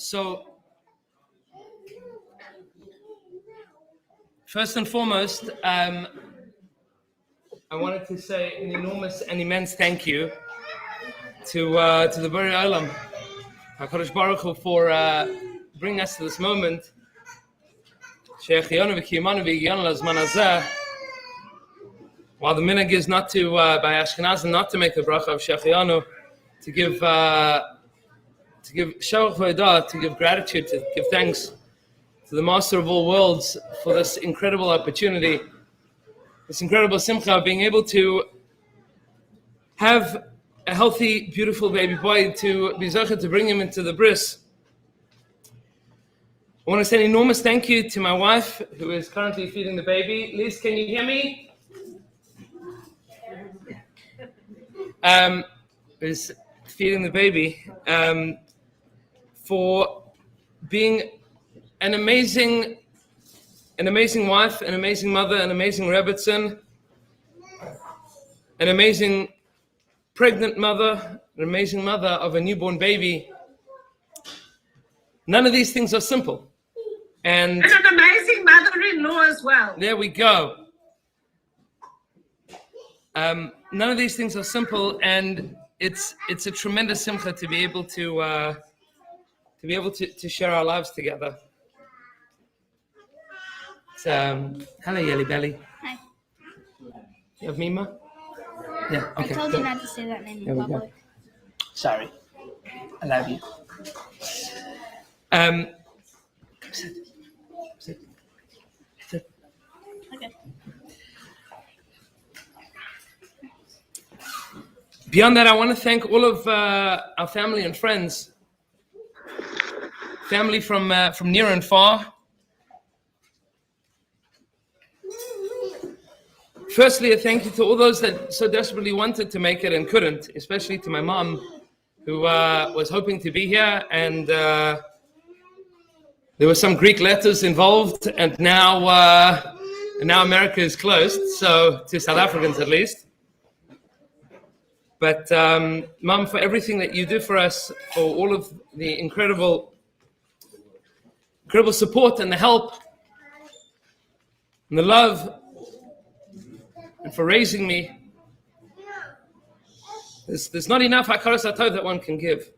So, first and foremost, I wanted to say an enormous and immense thank you to the Borei Olam, HaKadosh Baruch Hu, for bringing us to this moment. While the minhag is not to, by Ashkenazim, not to make the bracha of Shechianu, to give shavach v'edah, to give gratitude, to give thanks to the Master of all worlds for this incredible opportunity, this incredible simcha of being able to have a healthy, beautiful baby boy, to be zocheh to bring him into the bris. I want to say an enormous thank you to my wife, who is currently feeding the baby. Liz, can you hear me? Is feeding the baby, for being an amazing wife, an amazing mother, an amazing rebbetzin, an amazing pregnant mother, an amazing mother of a newborn baby. None of these things are simple. And an amazing mother-in-law as well. There we go. None of these things are simple, and it's a tremendous simcha to be able to share our lives together. Hello, Yelly Belly. Hi. You have Mima? Yeah. Okay. I told you not to say that name in public. Sorry. I love you. Sit. Okay. Beyond that, I want to thank all of our family and friends, family from near and far. Firstly, a thank you to all those that so desperately wanted to make it and couldn't, especially to my mom, who was hoping to be here, and there were some Greek letters involved, and now America is closed, so to South Africans at least. But Mom, for everything that you do for us, for all of the incredible support and the help and the love, and for raising me, there's not enough hakaras hatov that one can give.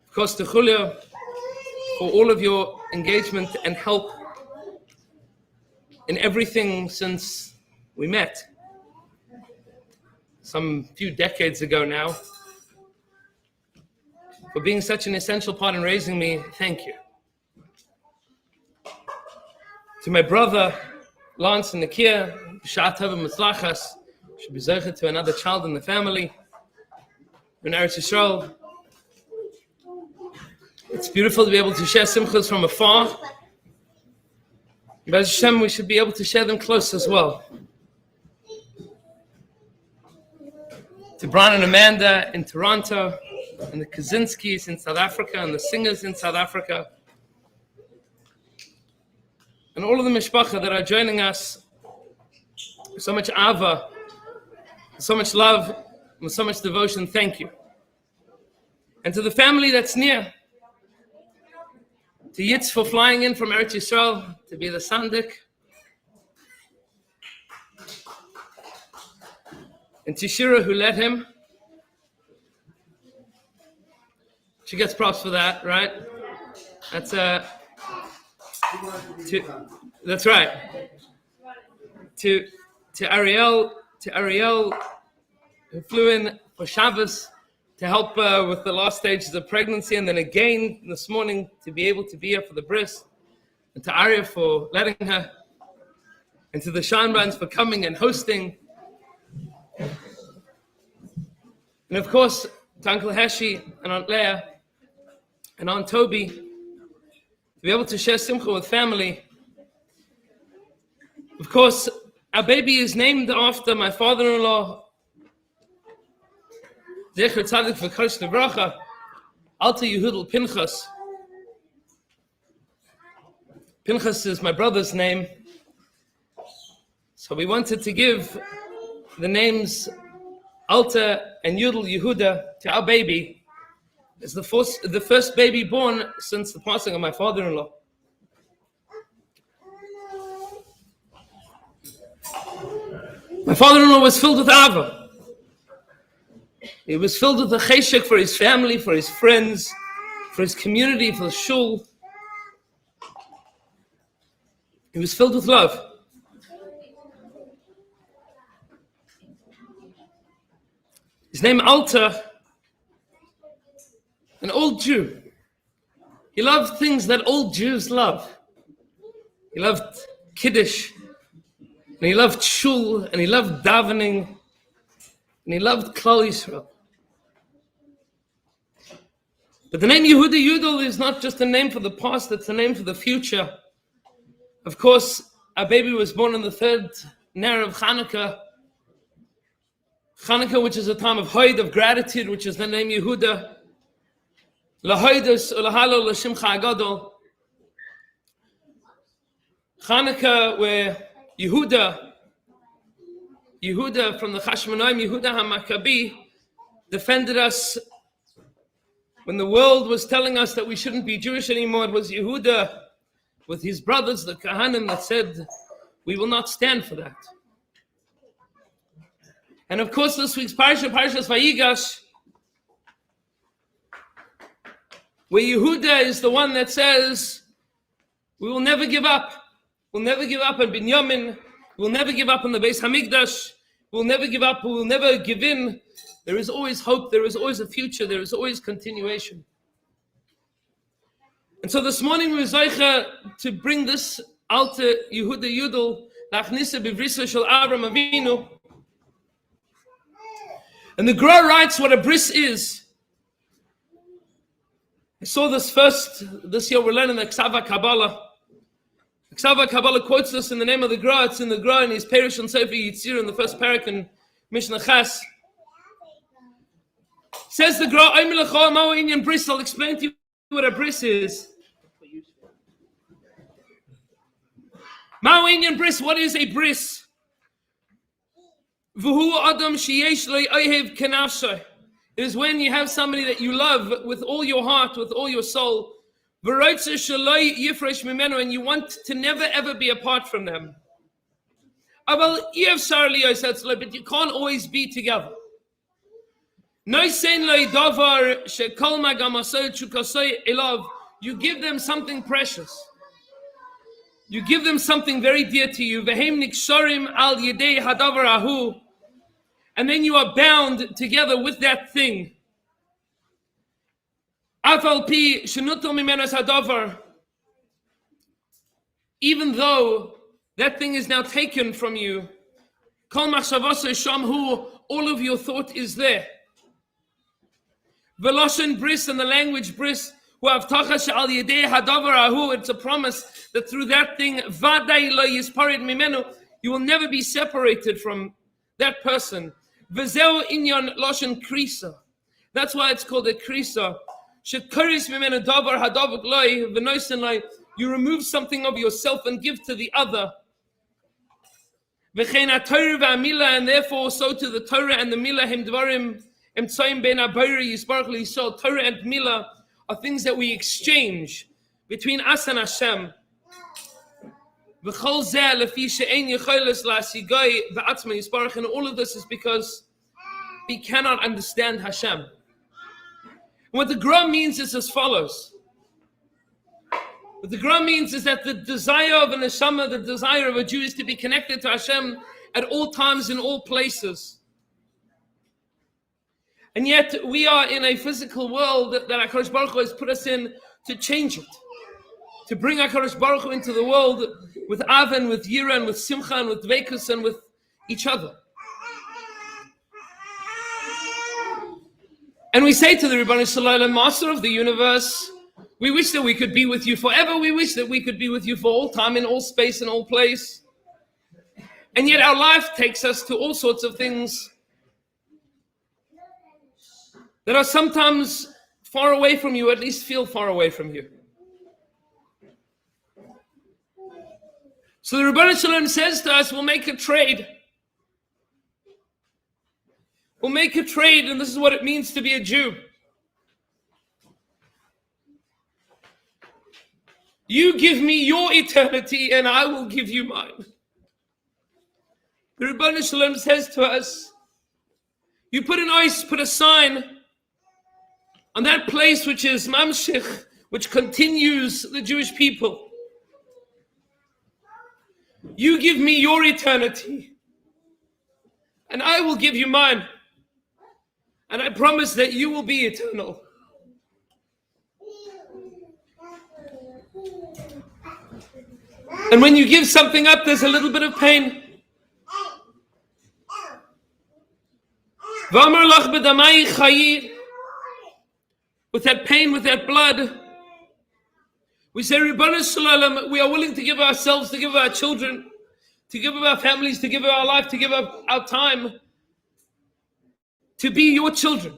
Of course, to Julio, for all of your engagement and help in everything since we met some few decades ago now, for being such an essential part in raising me. Thank you. To my brother, Lance and Nakia, B'shat Tov Mitzlachas, should be zocheh to another child in the family, in Eretz Yisrael. It's beautiful to be able to share simchas from afar. B'ez Hashem, we should be able to share them close as well. To Brian and Amanda in Toronto, and the Kaczynskis in South Africa, and the singers in South Africa, and all of the mishpacha that are joining us, so much ava, so much love, and so much devotion, thank you. And to the family that's near, to Yitz for flying in from Eretz Yisrael to be the Sandik, and to Shira who led him. She gets props for that, right? That's right. To Ariel, who flew in for Shabbos to help with the last stages of pregnancy, and then again this morning to be able to be here for the bris, and to Arya for letting her, and to the Scheinbeins for coming and hosting, and of course to Uncle Heshi and Aunt Leah and Aunt Toby, to be able to share simcha with family. Of course, our baby is named after my father-in-law, Zecher Tzadik V'Kadosh Livracha, Alta Yehudel Pinchas. Pinchas is my brother's name, so we wanted to give the names Alta and Yudel Yehuda to our baby, It's the first baby born since the passing of my father-in-law. My father-in-law was filled with Ava. He was filled with the cheshek for his family, for his friends, for his community, for the shul. He was filled with love. His name Alta, an old Jew. He loved things that old Jews love. He loved Kiddush, and he loved shul, and he loved davening, and he loved Klal Yisrael. But the name Yehuda Yudel is not just a name for the past, it's a name for the future. Of course, our baby was born on the third ner of Hanukkah. Hanukkah, which is a time of Hoid, of gratitude, which is the name Yehuda. Lahoidus ulahalo l'shimcha agadol. Hanukkah, where Yehuda from the Chashmonaim, Yehuda HaMaccabi, defended us when the world was telling us that we shouldn't be Jewish anymore. It was Yehuda with his brothers, the Kahanim, that said, we will not stand for that. And of course, this week's Parashas Vayigash, where Yehuda is the one that says, we will never give up. We'll never give up on Binyamin. We'll never give up on the Beis Hamikdash. We'll never give up. We'll never give in. There is always hope. There is always a future. There is always continuation. And so this morning we were zeicha to bring this Alta Yehuda Yudel Lachnisa Bivrisa Shel Avram Avinu. And the Gra writes what a bris is. I saw this year we're learning the Ksava Kabbalah. Ksava Kabbalah quotes this in the name of the Gra. It's in the Gra in his Perish and Sefer Yitzir in the first parak in Mishnah Chas. Says the Gra, bris. I'll explain to you what a bris is. Ma'u bris, what is a bris? It is when you have somebody that you love with all your heart, with all your soul, and you want to never ever be apart from them. But you can't always be together. You give them something precious. You give them something very dear to you. And then you are bound together with that thing. Even though that thing is now taken from you, all of your thought is there. Veloshin bris, and the language bris, it's a promise that through that thing, you will never be separated from that person. That's why it's called a krisa. You remove something of yourself and give to the other. And therefore, so to the Torah and the Milah, Torah and Milah are things that we exchange between us and Hashem. And all of this is because we cannot understand Hashem. And what the Gra means is as follows. What the Gra means is that the desire of an neshama, the desire of a Jew, is to be connected to Hashem at all times, in all places. And yet we are in a physical world that HaKadosh Baruch Hu has put us in to change it. To bring HaKadosh Baruch Hu into the world with Aven, with Yira, and with Simcha, and with Dveikus, and with each other. And we say to the Ribbon Shalom, Master of the universe, we wish that we could be with you forever. We wish that we could be with you for all time, in all space, in all place. And yet our life takes us to all sorts of things that are sometimes far away from you, at least feel far away from you. So the Rebbeinu Shalom says to us, we'll make a trade. We'll make a trade, and this is what it means to be a Jew. You give me your eternity and I will give you mine. The Rebbeinu Shalom says to us, you put a sign on that place which is Mamshich, which continues the Jewish people. You give me your eternity and I will give you mine. And I promise that you will be eternal. And when you give something up, there's a little bit of pain. With that pain, with that blood, we say, Ribbon Shalom, we are willing to give ourselves, to give our children, to give our families, to give our life, to give our time, to be your children.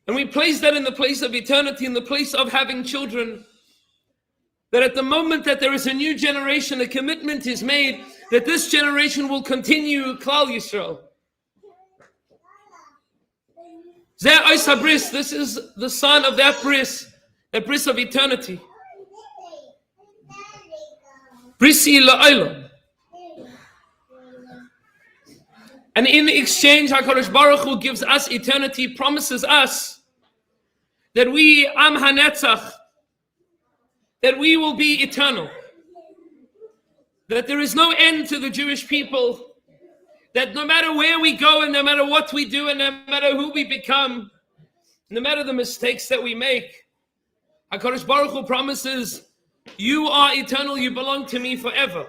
And we place that in the place of eternity, in the place of having children, that at the moment that there is a new generation, a commitment is made that this generation will continue Klal Yisrael. This is the son of that bris of eternity. Brisi la'olam. And in exchange, HaKadosh Baruch Hu gives us eternity, promises us that we, Am HaNetzach, that we will be eternal. That there is no end to the Jewish people. That no matter where we go and no matter what we do and no matter who we become, no matter the mistakes that we make, HaKadosh Baruch Hu promises, you are eternal, you belong to me forever.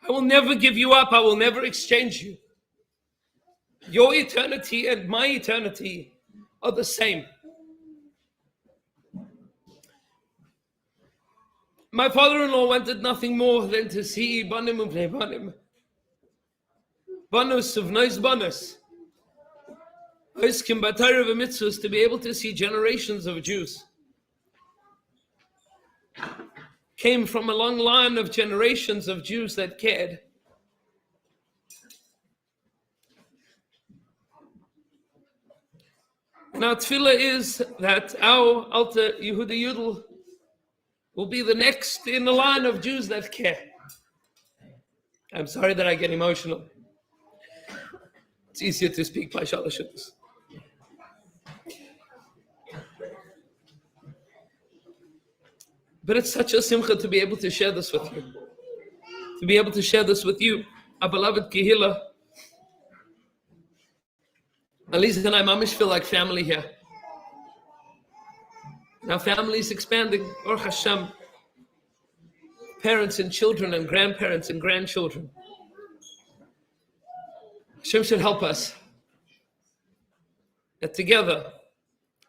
I will never give you up, I will never exchange you. Your eternity and my eternity are the same. My father-in-law wanted nothing more than to see Banim Ubnei Banim. Banus of nice Banus. Oiskim Batayra v'mitzvahs, to be able to see generations of Jews. Came from a long line of generations of Jews that cared. And our tefillah is that our Alter Yehuda Yudel will be the next in the line of Jews that care. I'm sorry that I get emotional. It's easier to speak by Shalashuttas. But it's such a simcha to be able to share this with you. To be able to share this with you, our beloved Kehillah. Aliza and I, mamish, feel like family here. And our family is expanding. Baruch Hashem. Parents and children and grandparents and grandchildren. Hashem should help us. That together,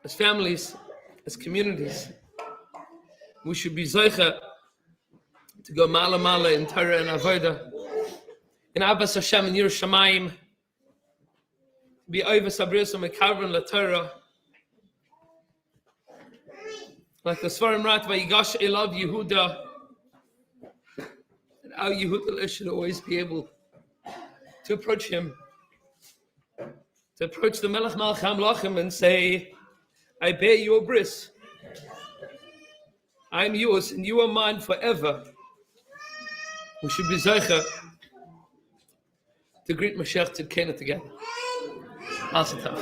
as families, as communities, we should be zoicha to go mala mala in Torah and Avodah, in Abbas Hashem and Yerushalayim, be oivas abrios and mekarven la Torah, like the Svarim write, Vayigash elav Yehuda, and our Yehuda should always be able to approach him, to approach the Melech Malach HaMelachim and say, I bear your bris. I am yours and you are mine forever. We should be zeicha to greet Mashiach Tzidkenu together. Asataf.